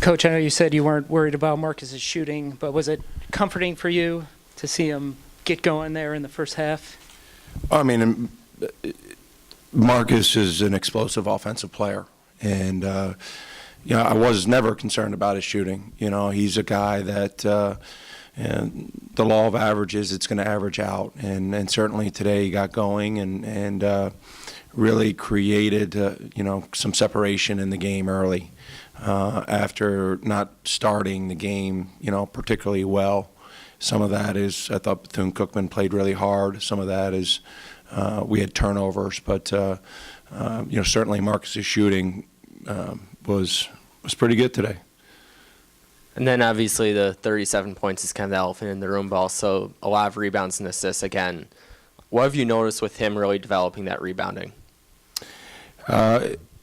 Coach, I know you said you weren't worried about Marcus's shooting, but was it comforting for you to see him get going there in the first half? I mean, Marcus is an explosive offensive player, and I was never concerned about his shooting. He's a guy that and the law of averages, it's going to average out, and certainly today he got going and really created some separation in the game early after not starting the game particularly well. Some of that is I thought Bethune-Cookman played really hard. Some of that is we had turnovers, but certainly Marcus's shooting was pretty good today. And then obviously the 37 points is kind of the elephant in the room, but also a lot of rebounds and assists again. What have you noticed with him really developing that rebounding?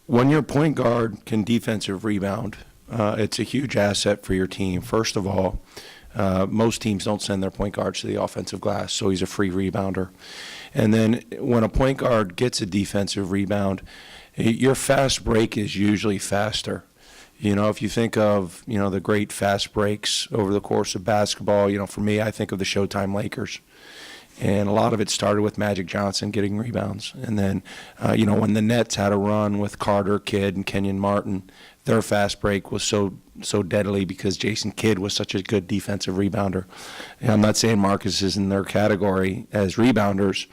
When your point guard can defensive rebound, it's a huge asset for your team. First of all, most teams don't send their point guards to the offensive glass, so he's a free rebounder. And then when a point guard gets a defensive rebound, your fast break is usually faster. If you think of, the great fast breaks over the course of basketball, for me, I think of the Showtime Lakers. And a lot of it started with Magic Johnson getting rebounds. And then, when the Nets had a run with Carter, Kidd, and Kenyon Martin, their fast break was so deadly because Jason Kidd was such a good defensive rebounder. And I'm not saying Marcus is in their category as rebounders,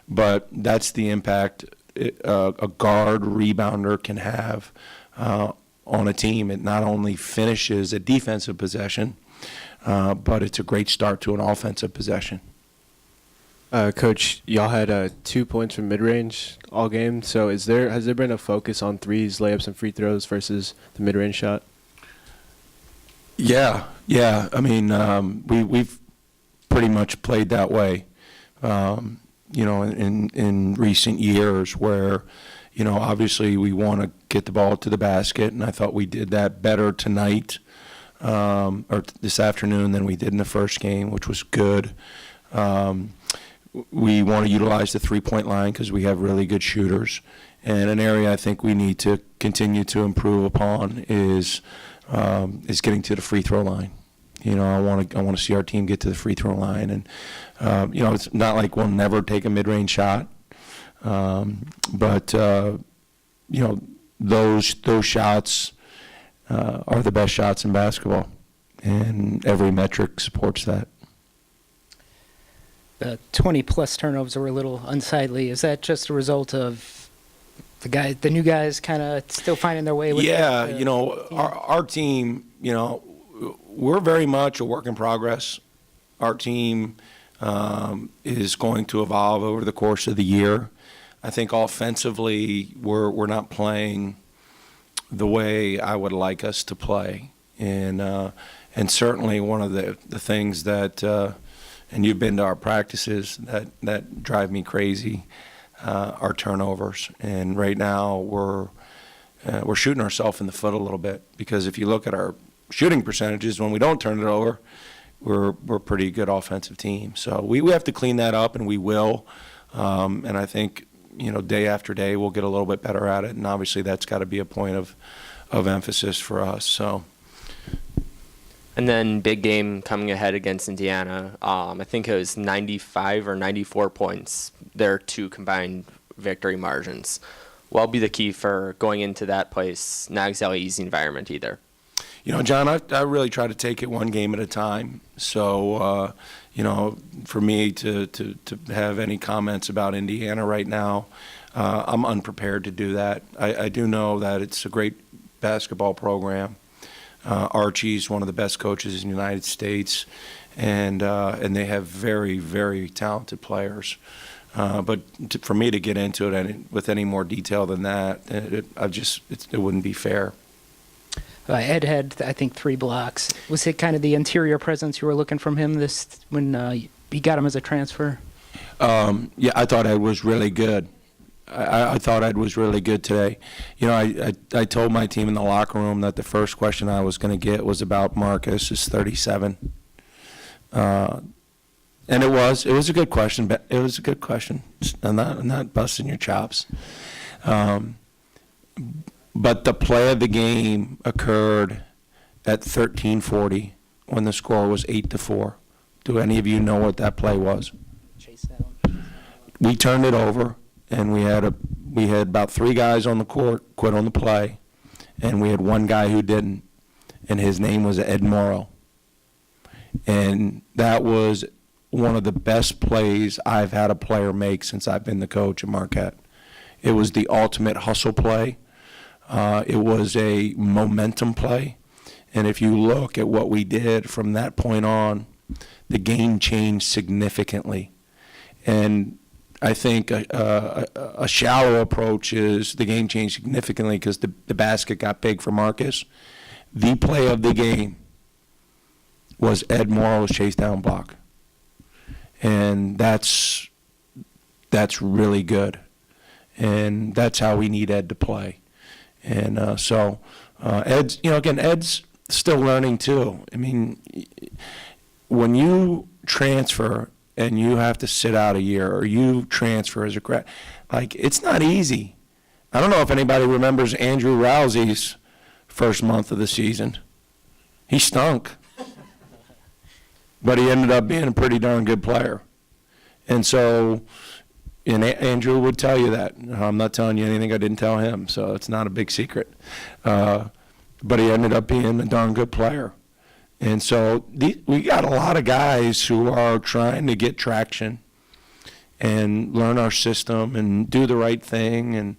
but that's the impact a guard rebounder can have on a team. It not only finishes a defensive possession, but it's a great start to an offensive possession. Coach, y'all had 2 points from mid-range all game. So has there been a focus on threes, layups, and free throws versus the mid-range shot? Yeah. I mean, we've pretty much played that way, in recent years where, obviously we want to get the ball to the basket, and I thought we did that better tonight or this afternoon than we did in the first game, which was good. We want to utilize the three-point line because we have really good shooters. And an area I think we need to continue to improve upon is getting to the free throw line. I want to see our team get to the free throw line, and it's not like we'll never take a mid-range shot, but those shots are the best shots in basketball, and every metric supports that. The 20-plus turnovers were a little unsightly. Is that just a result of the new guys kind of still finding their way with Yeah, that, our team, we're very much a work in progress. Our team is going to evolve over the course of the year. I think offensively we're not playing the way I would like us to play. And certainly one of the things that and you've been to our practices that drive me crazy are turnovers. And right now we're shooting ourselves in the foot a little bit, because if you look at our shooting percentages when we don't turn it over, we're a pretty good offensive team. So we have to clean that up, and we will. And I think day after day we'll get a little bit better at it. And obviously that's got to be a point of emphasis for us. So. And then big game coming ahead against Indiana. I think it was 95 or 94 points, their two combined victory margins. What'll be the key for going into that place? Not exactly easy environment either. John, I really try to take it one game at a time. So, for me to have any comments about Indiana right now, I'm unprepared to do that. I do know that it's a great basketball program. Archie's one of the best coaches in the United States, and they have very, very talented players. But for me to get into it with any more detail than that, it wouldn't be fair. Ed had, I think, 3 blocks. Was it kind of the interior presence you were looking from him when you got him as a transfer? Yeah, I thought Ed was really good. I thought Ed was really good today. I told my team in the locker room that the first question I was going to get was about Marcus, is 37. And it was a good question. It was a good question. I'm not busting your chops. But the play of the game occurred at 13:40 when the score was 8-4. Do any of you know what that play was? Chase down. We turned it over, and we had about 3 guys on the court quit on the play, and we had 1 guy who didn't, and his name was Ed Morrow. And that was one of the best plays I've had a player make since I've been the coach at Marquette. It was the ultimate hustle play. It was a momentum play. And if you look at what we did from that point on, the game changed significantly. And I think a shallow approach is the game changed significantly because the basket got big for Marcus. The play of the game was Ed Morrow's chase down block. And that's really good. And that's how we need Ed to play. And so Ed's, again, Ed's still learning too. I mean, when you transfer and you have to sit out a year, or you transfer as a grad, like, it's not easy. I don't know if anybody remembers Andrew Rousey's first month of the season. He stunk. But he ended up being a pretty darn good player. And so, and Andrew would tell you that. I'm not telling you anything I didn't tell him, so it's not a big secret. But he ended up being a darn good player. And so we got a lot of guys who are trying to get traction and learn our system and do the right thing.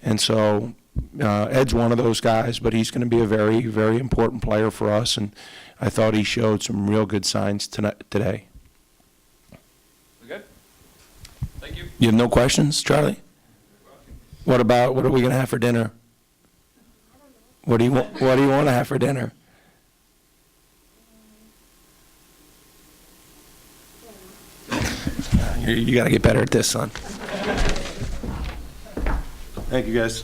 And so Ed's one of those guys, but he's going to be a very, very important player for us. And I thought he showed some real good signs today. Good. Thank you. You have no questions, Charlie? What are we going to have for dinner? What do you want to have for dinner? You got to get better at this, son. Thank you, guys.